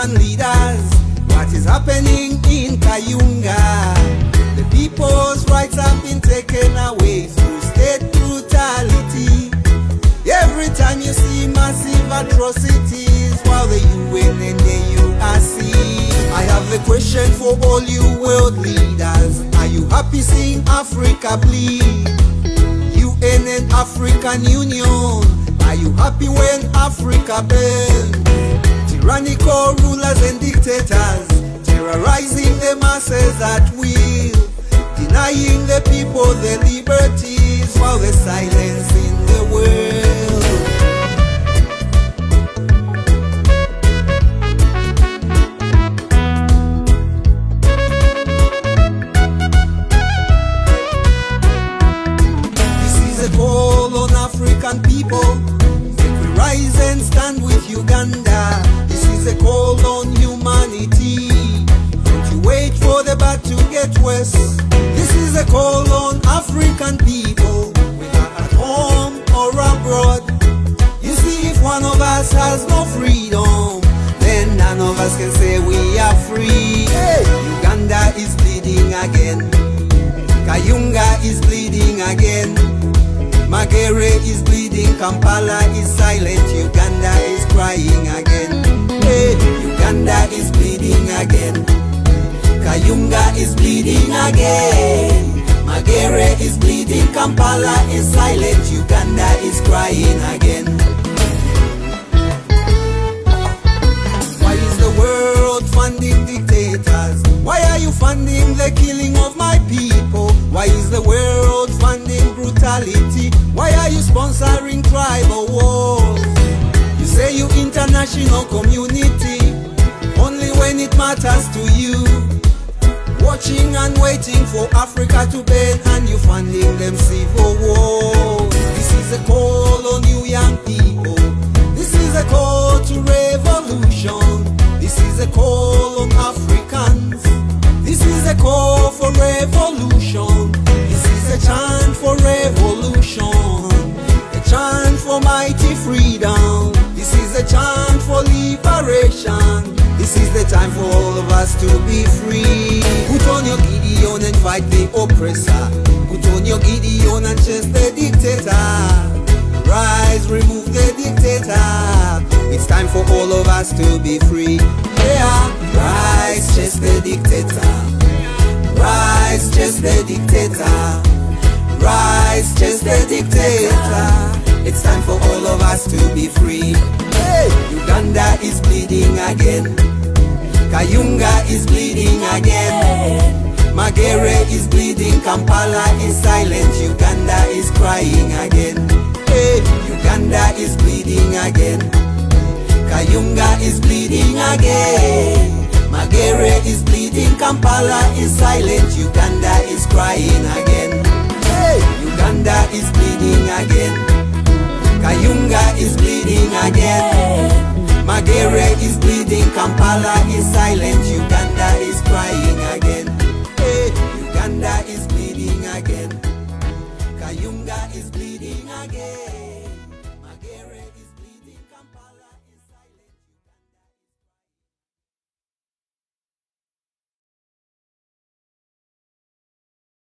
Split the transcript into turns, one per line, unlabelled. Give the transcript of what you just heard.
African leaders, what is happening in Kayunga? The people's rights have been taken away through state brutality. Every time you see massive atrocities, while the UN and the URC. I have a question for all you world leaders. Are you happy seeing Africa bleed? UN and African Union, are you happy when Africa burns? Tyrannical rulers and dictators terrorizing the masses at will, denying the people their liberties while there's silence in the world. This is a call on African people. Make we rise and stand with Uganda. This is a call on humanity. Don't you wait for the bad to get worse. This is a call on African people, whether at home or abroad. You see, if one of us has no freedom, then none of us can say we are free. Hey! Uganda is bleeding again. Kayunga is bleeding again. Magere is bleeding. Kampala is silent. Uganda is crying again. Hey! Uganda is bleeding again. Kayunga is bleeding again. Magere is bleeding. Kampala is silent. Uganda is crying again. Why is the world funding dictators? Why are you funding the killing of my people? Why is the world funding brutality? Why are you sponsoring tribal wars? You say you international community, only when it matters to you. Watching and waiting for Africa to bend, and you funding them civil wars. This is a call on you young people. This is a call to revolution. This is a call on Africans. This is a call for revolution. This is a chant for revolution. A chant for mighty freedom. This is a chant for liberation. This is the time for all of us to be free. Put on your Gideon and fight the oppressor. Put on your Gideon and chase the dictator. Rise, remove the dictator. It's time for all of us to be free. Yeah, rise, chase the dictator. Rise, chase the dictator. Rise, chase the dictator. It's time for all of us to be free. Hey! Uganda is bleeding again. Kayunga is bleeding again. Magere is bleeding. Kampala is silent. Uganda is crying again. Hey! Uganda is bleeding again. Kayunga is bleeding again. Magere is bleeding. Kampala is silent. Uganda is crying again. Hey! Uganda is bleeding again. Kayunga is bleeding again. Magere is bleeding. Kampala is silent. Uganda is crying again.